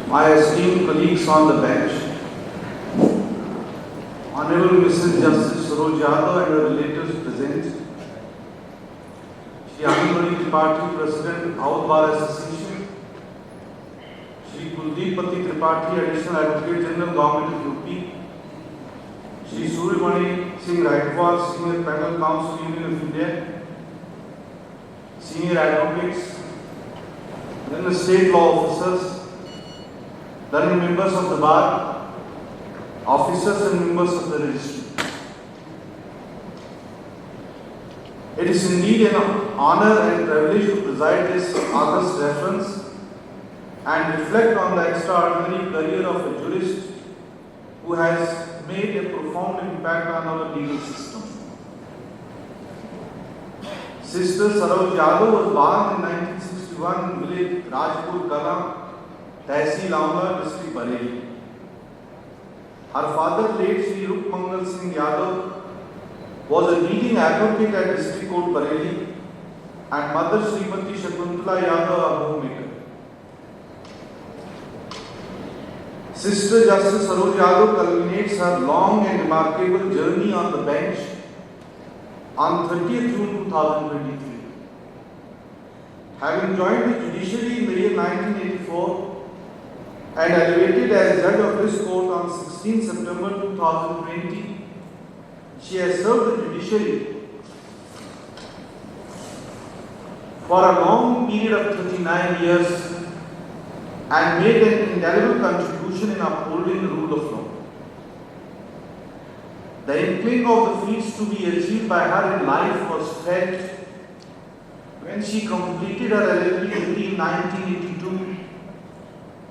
my esteemed colleagues on the bench, Honorable Mrs. Justice Saroj Yadav and her relatives present, Shri Anganwadi Tripathi, President, Awadh Bar Association, Shri Kuldeep Pati Tripathi, Additional Advocate General, Government of UP, Shri Suryamani Singh Raikwar, Senior Panel Counsel, Union of India, Senior Advocates, then the State Law Officers, then members of the Bar, officers and members of the registry. It is indeed an honor and privilege to preside this august reference and reflect on the extraordinary career of a jurist who has made a profound impact on our legal system. Sister Saroj Yadav was born in 1961 in village Rajpur Kala, Tehsil Amla, district Bareilly. Her father, late Shri Rukmangal Singh Yadav, was a leading advocate at District Court Bareilly, and mother Srimati Shakuntala Yadav, a homemaker. Sister Justice Saroj Yadav culminates her long and remarkable journey on the bench on 30th June 2023. Having joined the judiciary in the year 1984 and elevated as judge of this court on 16 September 2020, she has served the judiciary for a long period of 39 years and made an indelible contribution in upholding the rule of law. The inkling of the feats to be achieved by her in life was felt when she completed her LLB degree in 1982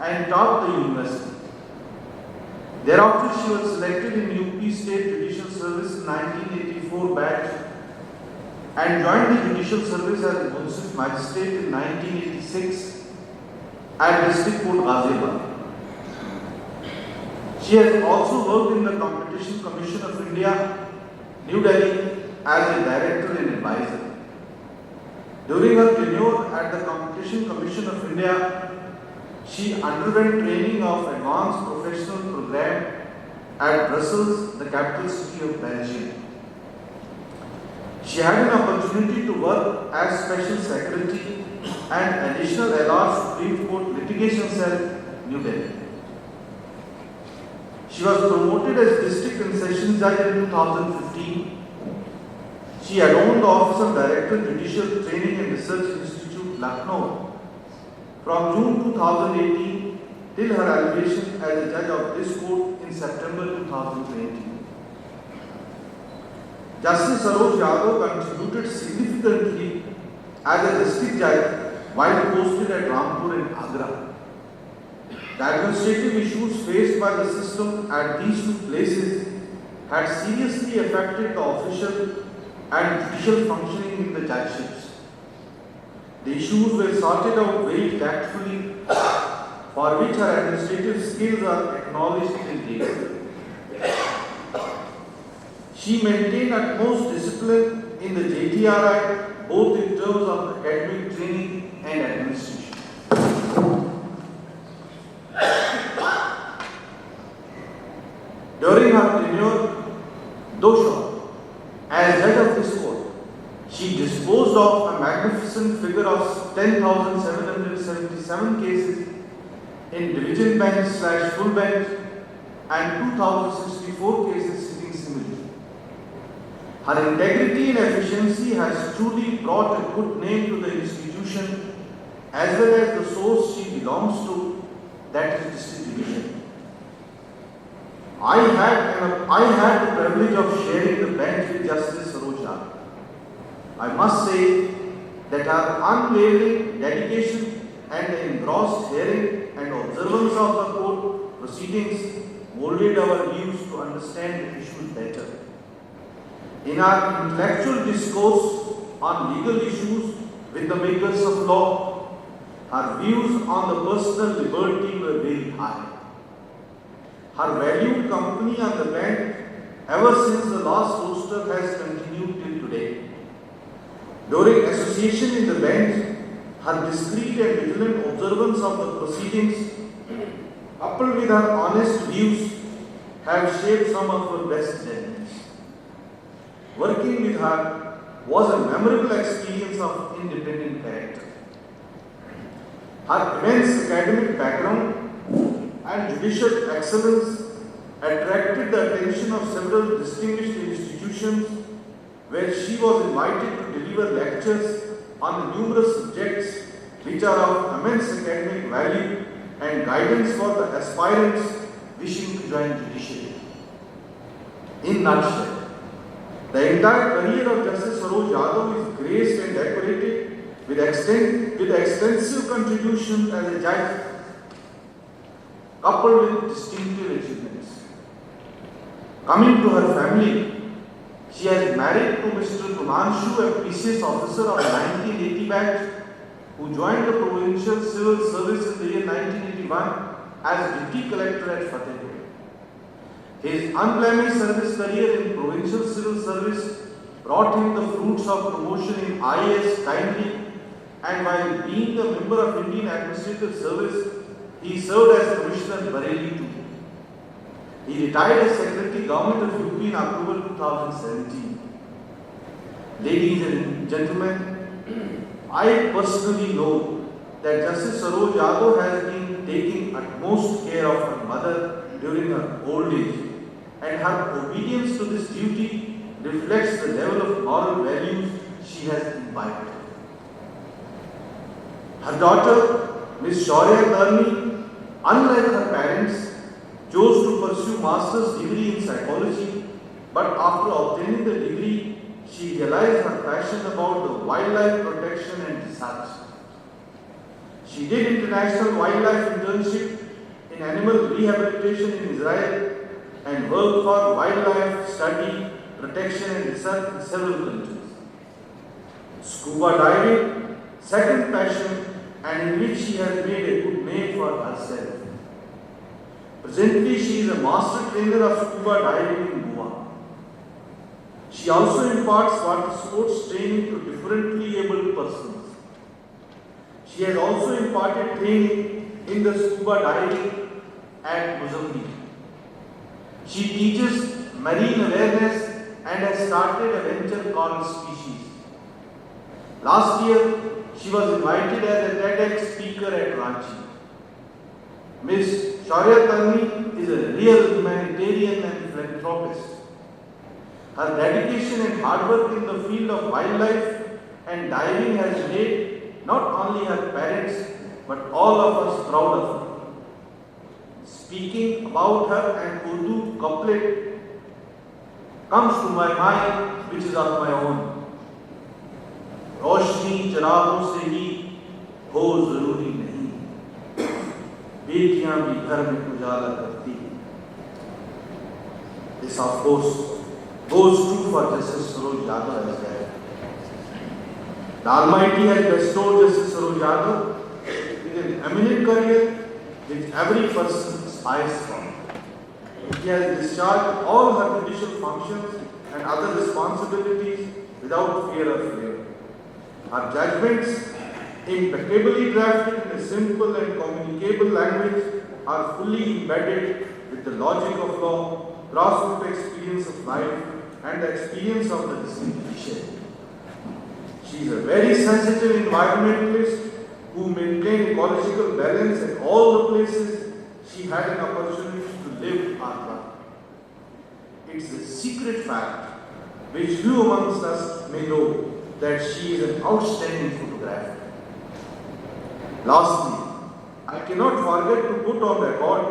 and taught the university. Thereafter, she was selected in UP State Judicial Service in 1984 batch and joined the Judicial Service as Municipal Magistrate in 1986 at District Court Ghaziabad. She has also worked in the Competition Commission of India, New Delhi, as a director and advisor. During her tenure at the Competition Commission of India, she underwent training of advanced professional program at Brussels, the capital city of Belgium. She had an opportunity to work as Special Secretary and Additional LR Supreme Court Litigation Cell, New Delhi. She was promoted as District and Sessions Judge in 2015. She adorned the Office of Director, Judicial Training and Research Institute, Lucknow, from June 2018 till her elevation as a judge of this court in September 2020. Justice Saroj Yadav contributed significantly as a district judge while posted at Rampur and Agra. The administrative issues faced by the system at these two places had seriously affected the official and judicial functioning in the judgeships. The issues were sorted out very tactfully, for which her administrative skills are acknowledged till date. She maintained utmost discipline in the JTRI, both in terms of academic training and administration. During her tenure, though short, as head of this court, she disposed of a magnificent figure of 10,777 cases in division bench/full bench and 2,064 cases sitting singly. Her integrity and efficiency has truly brought a good name to the institution as well as the source she belongs to, that is District Division. I had the privilege of sharing the bench with Justice Saroj Yadav. I must say that her unwavering dedication and the engrossed hearing and observance of the court proceedings molded our views to understand the issues better. In our intellectual discourse on legal issues with the makers of law, her views on the personal liberty were very high. Her valued company on the bench ever since the last roster has continued till today. During association in the bench, her discreet and vigilant observance of the proceedings coupled with her honest views, have shaped some of her best judgments. Working with her was a memorable experience of independent character. Her immense academic background and judicial excellence attracted the attention of several distinguished institutions where she was invited to deliver lectures on numerous subjects which are of immense academic value and guidance for the aspirants wishing to join judiciary. In nutshell, the entire career of Justice Saroj Yadav is graced and decorated with extensive contributions as a judge, coupled with distinctive achievements. Coming to her family, she has married to Mr. Prunanshu, a PCS officer of 1980 batch, who joined the Provincial Civil Service in the year 1981 as Deputy Collector at Fatehpur. His unblemished service career in Provincial Civil Service brought him the fruits of promotion in IAS timely, and while being a member of Indian Administrative Service, he served as Commissioner Bareilly too. He retired as Secretary Government of UP in October 2017. Ladies and gentlemen, I personally know that Justice Saroj Yadav has been taking utmost care of her mother during her old age, and her obedience to this duty reflects the level of moral values she has imbibed. Her daughter, Ms. Shaurya Darni, unlike her parents, chose to pursue master's degree in psychology, but after obtaining the degree, she realized her passion about the wildlife protection and research. She did international wildlife internship in animal rehabilitation in Israel and worked for wildlife study, protection and research in several countries. Scuba diving, second passion, and in which she has made a good name for herself. Presently, she is a master trainer of scuba diving in Goa. She also imparts water sports training to differently abled persons. She has also imparted training in the scuba diving at Mozambique. She teaches marine awareness and has started a venture called Species. Last year, she was invited as a TEDx speaker at Ranchi. Ms. Shaurya Darni is a real humanitarian and philanthropist. Her dedication and hard work in the field of wildlife and diving has made not only her parents but all of us proud of her. Speaking about her, an Urdu couplet comes to my mind which is of my own. रोशनी चिरागों से ही हो जरूरी नहीं, बेटियां भी घर में उजाला करती हैं. This of course goes true for Justice Saroj Yadav as well. The Almighty has bestowed Justice Saroj Yadav with an eminent career which every person aspires for. She has discharged all her judicial functions and other responsibilities without fear or favor. Her judgments, impeccably drafted in a simple and communicable language, are fully embedded with the logic of law, grassroots experience of life, and the experience of the distinct judiciary. She is a very sensitive environmentalist who maintained ecological balance at all the places she had an opportunity to live or work. It's a secret fact which few amongst us may know, that she is an outstanding photographer. Lastly, I cannot forget to put on record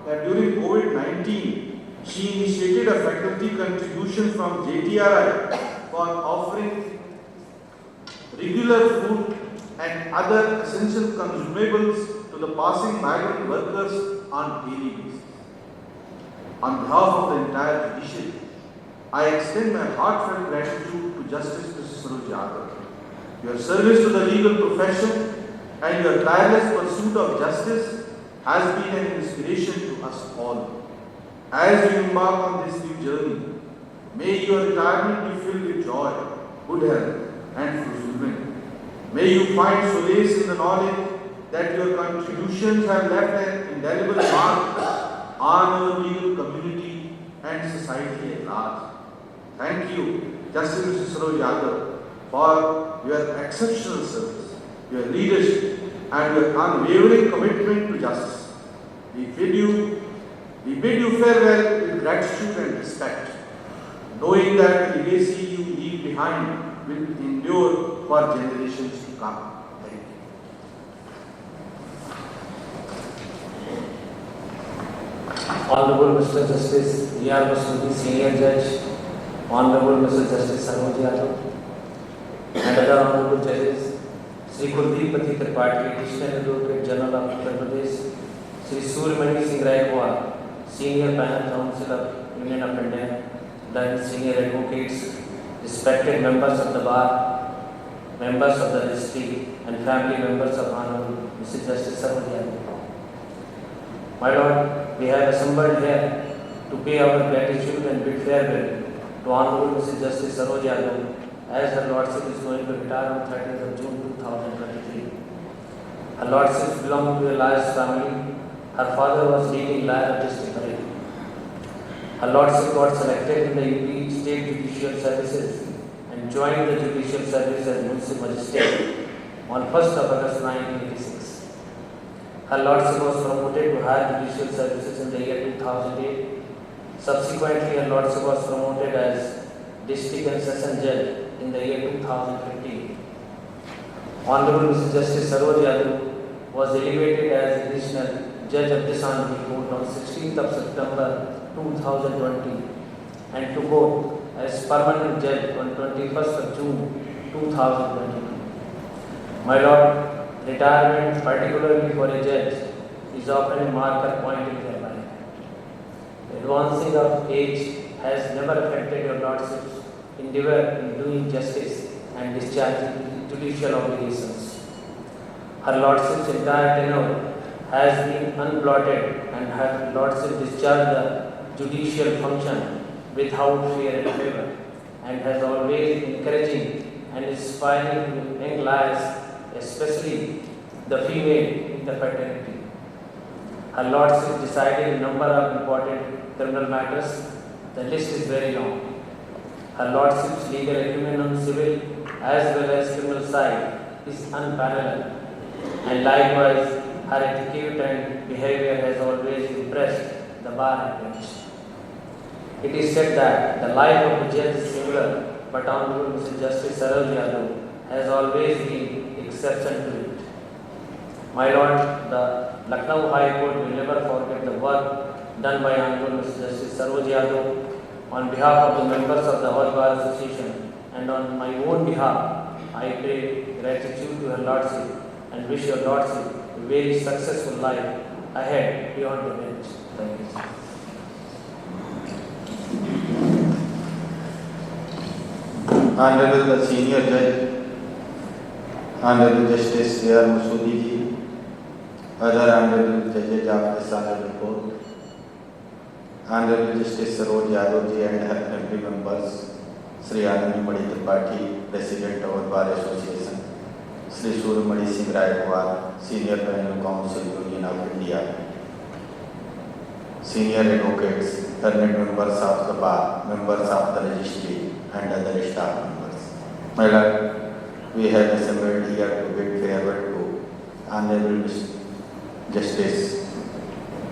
that during COVID-19, she initiated a faculty contribution from JTRI for offering regular food and other essential consumables to the passing migrant workers on daily basis. On behalf of the entire judiciary, I extend my heartfelt gratitude to Justice Saroj Yadav. Your service to the legal profession and your tireless pursuit of justice has been an inspiration to us all. As you embark on this new journey, may your retirement be filled with joy, good health, and fulfillment. May you find solace in the knowledge that your contributions have left an indelible mark on our legal community and society at large. Thank you, Justice Mr. Saroj Yadav, for your exceptional service, your leadership, and your unwavering commitment to justice. We bid you farewell with gratitude and respect, knowing that the legacy you leave behind will endure for generations to come. Thank you. Honorable Mr. Justice E.R. Masudi, Senior Judge, Honorable Mr. Justice Saroj Yadav, and other Honorable Judges, Sri Kuldeep Tripathi, Additional Advocate General of Uttar Pradesh, Sri Surmani Singh Raikwal, Senior Panel Council of Union of India, then Senior Advocates, respected members of the Bar, members of the Registry, and family members of Honorable Mr. Justice Saroj Yadav. My Lord, we have assembled here to pay our gratitude and bid farewell to Honorable Mrs. Justice Saroj Yadav, as her Lordship is going to retire on 30th of June 2023. Her Lordship belonged to a lawyer's family. Her father was leading lawyer of District Haryana. Her Lordship got selected in the UP State Judicial Services and joined the Judicial Service as Municipal Magistrate on 1st of August 1986. Her Lordship was promoted to Higher Judicial Services in the year 2008. Subsequently, Her Lordship was promoted as District and Session Judge in the year 2015. Honorable Mr. Justice Saroj Yadav was elevated as Additional Judge of Dishonorable Court on 16th of September 2020 and took oath as Permanent Judge on 21st of June 2022. My Lord, retirement, particularly for a judge, is often a marker point in their life. Advancing of age has never affected your Lordship's endeavor in doing justice and discharging judicial obligations. Her Lordship's entire tenure has been unblotted, and her Lordship discharged the judicial function without fear and favor, and has always been encouraging and inspiring young lawyers, especially the female in the fraternity. Her Lordship decided a number of important criminal matters. The list is very long. Her Lordship's legal acumen on civil as well as criminal side is unparalleled, and likewise her attitude and behavior has always impressed the bar and bench. It is said that the life of a judge is singular, but Honorable Mr. Justice Saroj Yadav has always been exception to it. My Lord, the Lucknow High Court will never forget the work done by Honorable Mr. Justice Saroj Yadav. On behalf of the members of the All Bar Association and on my own behalf, I pay gratitude to Her Lordship and wish Your Lordship a very successful life ahead beyond the bench. Thank you. Honorable the Senior Judge, Honorable Justice E.R. Masudi ji, other Honorable Judges of this Honorable Court, Honorable Justice Saroj Yadav ji and her family members, Sri Anandamani Tripathi, President of Bar Association, Sri Surmani Singh Raikwal, Senior Panel Council Union of India, Senior Advocates, permanent members of the Bar, members of the Registry, and other staff members. My Lord, we have assembled here to bid farewell to Honorable Justice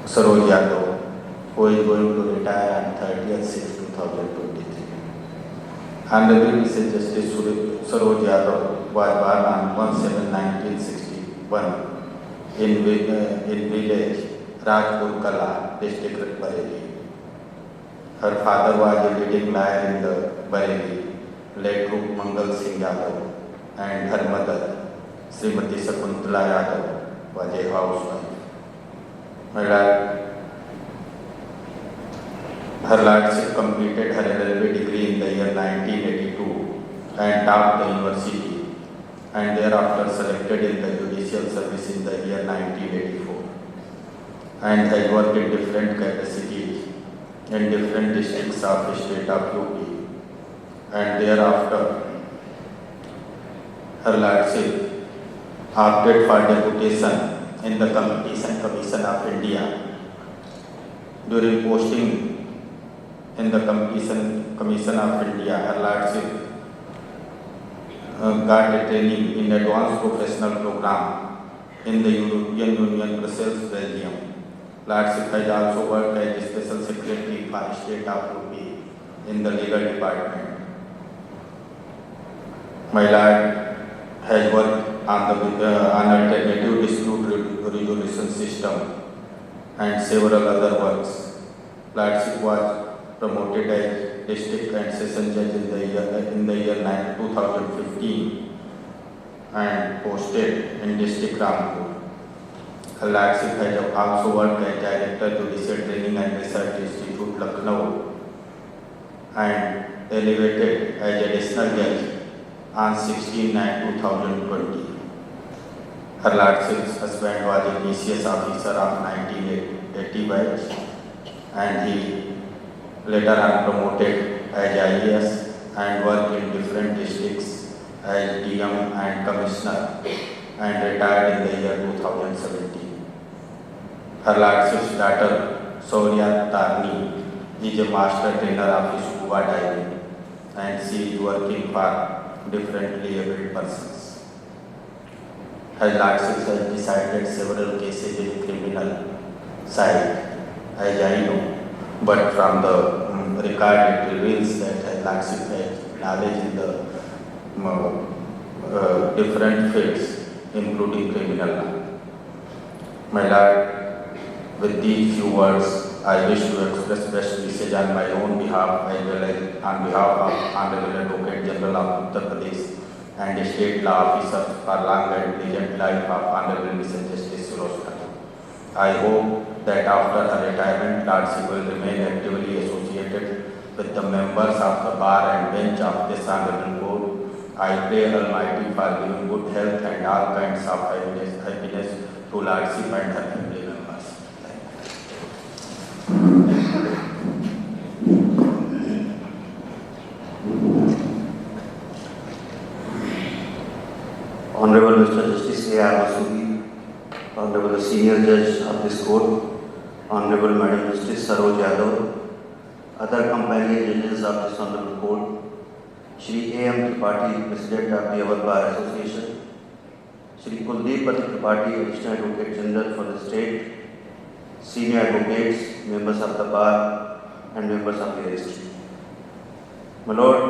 Saroj Yadav, who is going to retire on 30th 6, 2023. Honorable Mrs. Justice Saroj Yadav was born on 1/7/1961 in village Rajpur Kala, district Bareilly. Her father was a leading lawyer in the Bareilly, late Rup Mangal Singh Yadav, and her mother, Srimati Sakuntala Yadav, was a housewife. My Lord, Her Lordship completed her LLB degree in the year 1982 and topped the university, and thereafter selected in the judicial service in the year 1984, and has worked in different capacities in different districts of the state of UP, and thereafter Her Lordship opted for deputation in the Competition Commission of India. During posting in the Competition Commission of India, Her Lordship got a training in advanced professional program in the European Union, Brussels, Belgium. Lordship has also worked as the Special Secretary for State of UP in the legal department. My Lord has worked on alternative dispute resolution system and several other works. Lordship was promoted as district and session judge in the year 2015 and posted in district Rampur. Her Lordship has also worked as Director Judicial Training and Research Institute, Lucknow, and elevated as additional judge on 16/9/2020. Her Lordship's husband was a PCS officer of 1980 batch, and he later on promoted as IAS and worked in different districts as DM and Commissioner, and retired in the year 2017. Her Lordship's daughter, Soria Tarni, is a master trainer of scuba diving, and she is working for differently abled persons. Her Lordship has decided several cases in criminal side, as I know, but from the record it reveals that Her Lordship has knowledge in the different fields, including criminal law. My Lord, with these few words, I wish to express best wishes on my own behalf as well as on behalf of Honorable Advocate General of Uttar Pradesh and State Law Officers for long and pleasant life of Honorable Mrs. Justice Suroshka. I hope that after her retirement, Lordship will remain actively associated with the members of the bar and bench of this Honorable Court. I pray Almighty for giving good health and all kinds of happiness to Lordship and her family members. Honorable Mr. Justice A.R. Masudi, Honorable Senior Judge of this court, Honorable Madam Justice Saroj Yadav, other companion judges of this honorable court, Shri A.M. Tripathi, President of the Awadh Bar Association, Shri Kuldeep Pati Tripathi, Additional Advocate General for the state, senior advocates, members of the bar, and members of the registry. My Lord,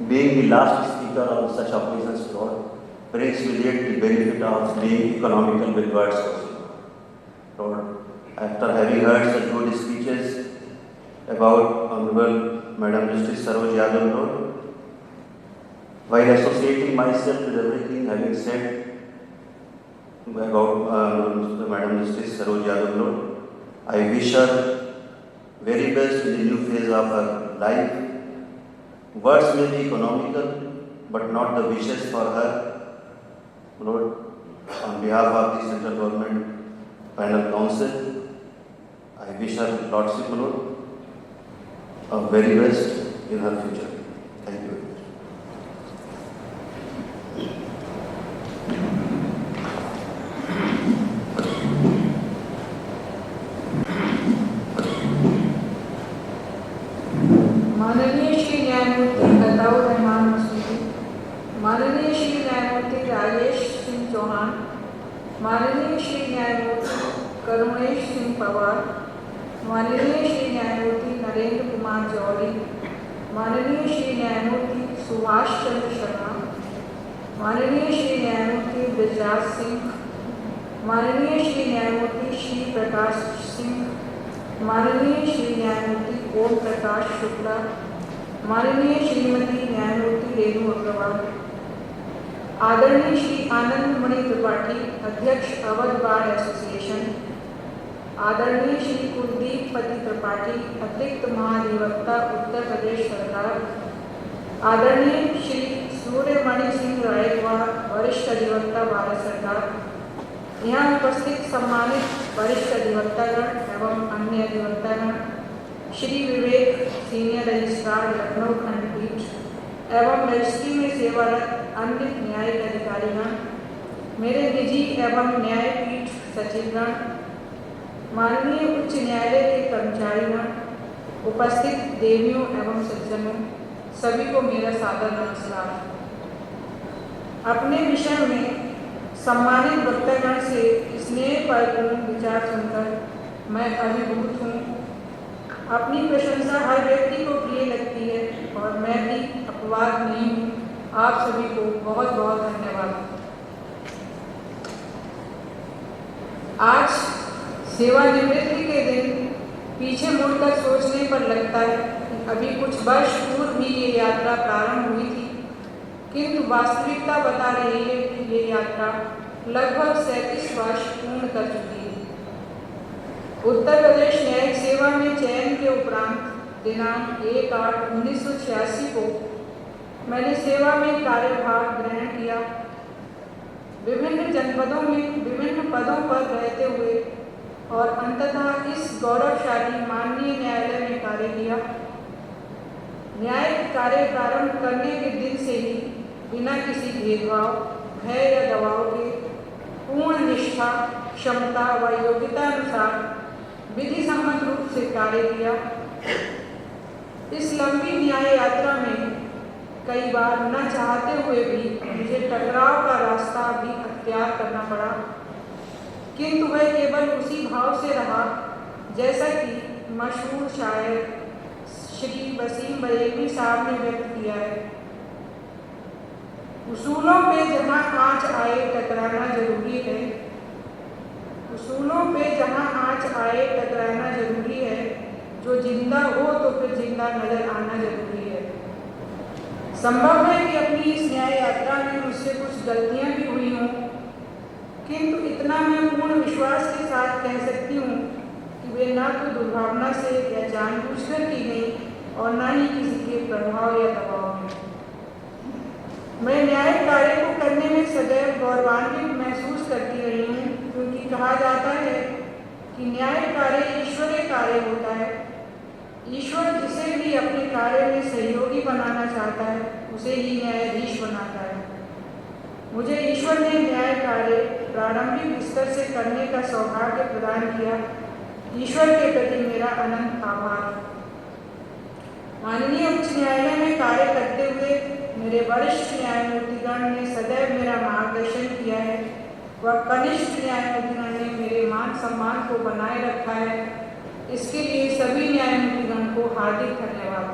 being the last speaker on such occasions, Lord, brings with it the benefit of being economical with words also. Lord, after having heard such good speeches about Honorable Madam Justice Saroj Yadav, Lord, while associating myself with everything having said about Madam Justice Saroj Yadav, Lord, I wish her very best in the new phase of her life. Words may be economical, but not the wishes for her. Lord, on behalf of the Central Government Panel Council, I wish her Lordship, Lord, very best in her future. Thank you very much. माननीय श्री न्यायमूर्ति अताउर रहमान मसूदी, माननीय श्री न्यायमूर्ति राजेश सिंह चौहान, माननीय श्री न्यायमूर्ति करुणेश सिंह पवार, माननीय श्री न्यायमूर्ति नरेंद्र कुमार जौहरी, माननीय श्री न्यायमूर्ति सुभाष चंद्र शर्मा, माननीय श्री न्यायमूर्ति ब्रजराज सिंह, माननीय श्री न्यायमूर्ति श्री प्रकाश सिंह, माननीय श्री न्यायमूर्ति ओम प्रकाश शुक्ला, माननीय श्रीमती न्यायमूर्ति रेणु अग्रवाल, आदरणीय श्री आनंद मणि त्रिपाठी, अध्यक्ष अवध बार एसोसिएशन, आदरणीय श्री कुलदीप पति त्रिपाठी, अतिरिक्त महाधिवक्ता उत्तर प्रदेश सरकार, आदरणीय श्री सूर्यमणि सिंह रायकवाड़, वरिष्ठ अधिवक्ता भारत सरकार, यहाँ उपस्थित सम्मानित वरिष्ठ अधिवक्तागण एवं अन्य अधिवक्तागण, श्री विवेक सीनियर रजिस्ट्रार लखनऊ खंडपीठ एवं रजिस्ट्री में सेवारत अन्य न्यायिक अधिकारीगण, मेरे निजी एवं न्यायपीठ सचिवगण, माननीय उच्च न्यायालय के कर्मचारीगण, उपस्थित देवियों एवं सज्जनों, सभी को मेरा सादर नमस्कार। अपने विषय में सम्मानित वक्तागण से स्नेहपूर्ण विचार सुनकर मैं अभिभूत हूँ। अपनी प्रशंसा हर व्यक्ति को प्रिय लगती है और मैं भी अपवाद नहीं हूँ। आप सभी को बहुत बहुत धन्यवाद। आज सेवानिवृत्ति के दिन पीछे मुड़कर सोचने पर लगता है कि अभी कुछ वर्ष पूर्व भी ये यात्रा प्रारंभ हुई थी, किंतु वास्तविकता बता रही है कि ये यात्रा लगभग 37 वर्ष पूर्ण कर चुकी है। उत्तर प्रदेश न्यायिक सेवा में चयन के उपरांत दिनांक 1/8/1986 को मैंने सेवा में कार्यभार ग्रहण किया। विभिन्न जनपदों में विभिन्न पदों पर रहते हुए और अंततः इस गौरवशाली माननीय न्यायालय में कार्य किया। न्यायिक कार्य प्रारंभ करने के दिन से ही बिना किसी भेदभाव, भय या दबाव के पूर्ण निष्ठा, क्षमता व योग्यता अनुसार विधि सम्मत रूप से कार्य किया। इस लंबी न्याय यात्रा में कई बार न चाहते हुए भी मुझे टकराव का रास्ता भी अख्तियार करना पड़ा, किंतु वह केवल उसी भाव से रहा जैसा कि मशहूर शायर श्री वसीम बरेलवी साहब ने व्यक्त किया है। उसूलों पे जहाँ आँच आए टकराना जरूरी है। उसूलों पे जहाँ आँच आए टकराना जरूरी है। जो जिंदा हो तो फिर जिंदा नजर आना जरूरी है। संभव है कि अपनी इस न्याय यात्रा में मुझसे कुछ गलतियां भी हुई हों, किंतु इतना मैं पूर्ण विश्वास के साथ कह सकती हूँ कि वे ना तो दुर्भावना से या जानबूझकर की गई और ना ही किसी के प्रभाव या दबाव में। मैं न्याय कार्य को करने में सदैव गौरवान्वित महसूस करती रही हूँ, क्योंकि कहा जाता है कि न्याय कार्य ईश्वरीय कार्य होता है। ईश्वर जिसे भी अपने कार्य में सहयोगी बनाना चाहता है उसे ही न्यायाधीश बनाता है। मुझे ईश्वर ने न्याय कार्य प्रारंभिक स्तर से करने का सौभाग्य प्रदान किया। ईश्वर के प्रति मेरा अनंत आभार। माननीय उच्च न्यायालय में कार्य करते हुए मेरे वरिष्ठ न्यायमूर्तिगण ने सदैव मेरा मार्गदर्शन किया है व कनिष्ठ न्यायमूर्तिगण ने मेरे मान सम्मान को बनाए रखा है। इसके लिए सभी न्यायमूर्तिगण को हार्दिक धन्यवाद।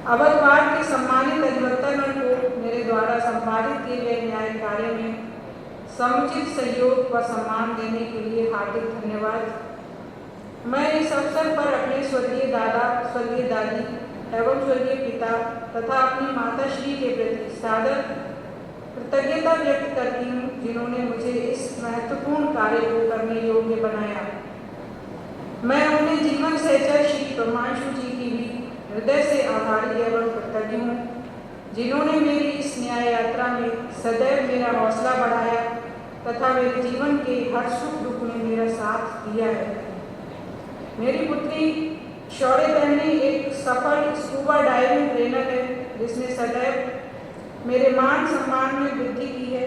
अवधवार के सम्मानित अधिवक्तागण को मेरे द्वारा संपादित किए गए न्याय कार्य में समुचित सहयोग व सम्मान देने के लिए हार्दिक धन्यवाद। मैं इस अवसर पर अपने स्वर्गीय दादा, स्वर्गीय दादी एवं स्वर्गीय पिता तथा अपनी माता श्री के प्रति सादर कृतज्ञता व्यक्त करती हूँ, जिन्होंने मुझे इस महत्वपूर्ण कार्य को करने योग्य बनाया। मैं अपने जीवन सहचर श्री ब्रह्मांशु जी की भी हृदय से आभारी एवं कृतज्ञ हूँ, जिन्होंने मेरी इस न्याय यात्रा में सदैव मेरा हौसला बढ़ाया तथा मेरे जीवन के हर सुख दुख में मेरा साथ दिया है। मेरी पुत्री शौर्य तहनी एक सफल स्कूबा डाइविंग ट्रेनर है, जिसने सदैव मेरे मान सम्मान में वृद्धि की है।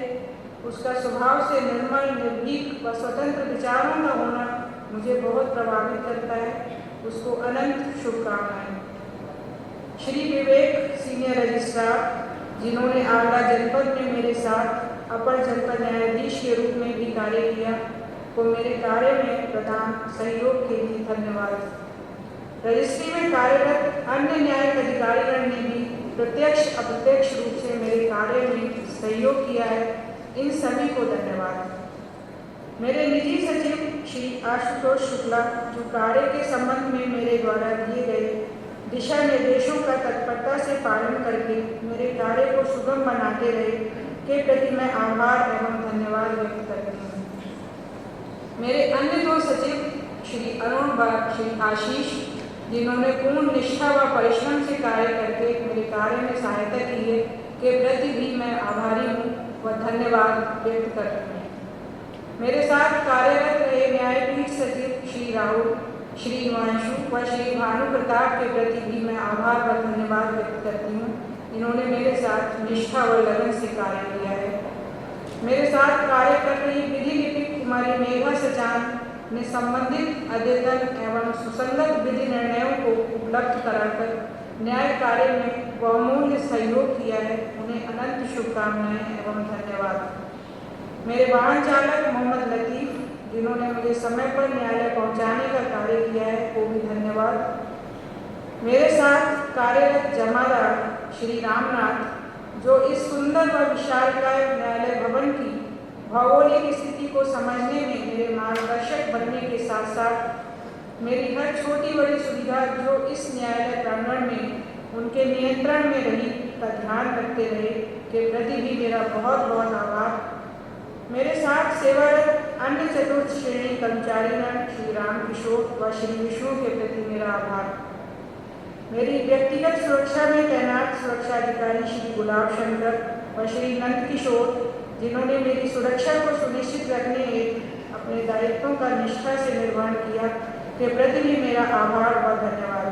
उसका स्वभाव से निर्मल, निर्भीक व स्वतंत्र विचारों का होना मुझे बहुत प्रभावित करता है। उसको अनंत शुभकामनाएं। श्री विवेक सीनियर रजिस्ट्रार, जिन्होंने आगरा जनपद में मेरे साथ अपर जनपद न्यायाधीश के रूप में भी कार्य किया, को मेरे कार्य में प्रदान सहयोग के लिए धन्यवाद। रजिस्ट्री में कार्यरत अन्य न्यायिक अधिकारीगण ने भी प्रत्यक्ष अप्रत्यक्ष रूप से मेरे कार्य में सहयोग किया है। इन सभी को धन्यवाद। मेरे निजी सचिव श्री आशुतोष शुक्ला, जो कार्य के संबंध में मेरे द्वारा दिए गए दिशा निर्देशों का तत्परता से पालन करके मेरे कार्य को सुगम बनाते रहे, के प्रति मैं आभार एवं धन्यवाद व्यक्त करती हूँ। मेरे अन्य दो सचिव श्री अरुण व श्री आशीष, जिन्होंने पूर्ण निष्ठा व परिश्रम से कार्य करके मेरे कार्य में सहायता की है, के प्रति भी मैं आभारी हूँ व धन्यवाद व्यक्त करती हूँ। मेरे साथ कार्यरत रहे न्यायपीठ सचिव श्री राहुल, श्री हिमांशु व श्री भानु प्रताप के प्रति भी मैं आभार व धन्यवाद व्यक्त करती हूँ। इन्होंने मेरे साथ निष्ठा व लगन से कार्य किया है। मेरे साथ कार्य कर रही विधि लिपिक कुमारी मेघा सचान ने संबंधित अद्यतन एवं सुसंगत विधि निर्णयों को उपलब्ध कराकर न्याय कार्य में बहुमूल्य सहयोग किया है। उन्हें अनंत शुभकामनाएं एवं धन्यवाद। मेरे वाहन चालक मोहम्मद लतीफ, जिन्होंने मुझे समय पर न्यायालय पहुंचाने का कार्य किया है, को भी धन्यवाद। मेरे साथ कार्यरत जमादार श्री रामनाथ, जो इस सुंदर व विशालकाय न्यायालय भवन की भौगोलिक स्थिति को समझने में मेरे मार्गदर्शक बनने के साथ साथ मेरी हर छोटी बड़ी सुविधा जो इस न्यायालय प्रांगण में उनके नियंत्रण में रही का ध्यान रखते रहे, के प्रति भी मेरा बहुत बहुत आभार। मेरे साथ सेवारत अन्य चतुर्थ श्रेणी कर्मचारीगण श्री रामकिशोर व श्री विष्णु के प्रति मेरा आभार। मेरी व्यक्तिगत सुरक्षा में तैनात सुरक्षा अधिकारी श्री गुलाब शंकर व श्री नंद किशोर, जिन्होंने मेरी सुरक्षा को सुनिश्चित रखने हेतु अपने दायित्वों का निष्ठा से निर्वहन किया, के प्रति भी मेरा आभार व धन्यवाद।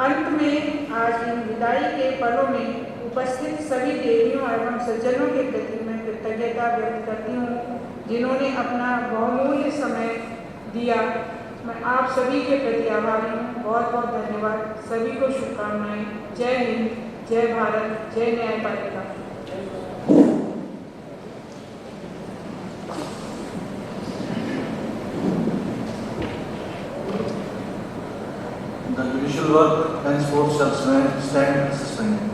अंत में आज इन विदाई के पलों में उपस्थित सभी देवियों एवं सज्जनों के प्रति मैं कृतज्ञता व्यक्त करती हूँ, जिन्होंने अपना बहुमूल्य समय दिया। मैं आप सभी के प्रति आभारी हूँ। बहुत बहुत धन्यवाद। सभी को शुभकामनाएं। जय हिंद, जय भारत, जय न्यायपालिका। The judicial work henceforth shall stand suspended.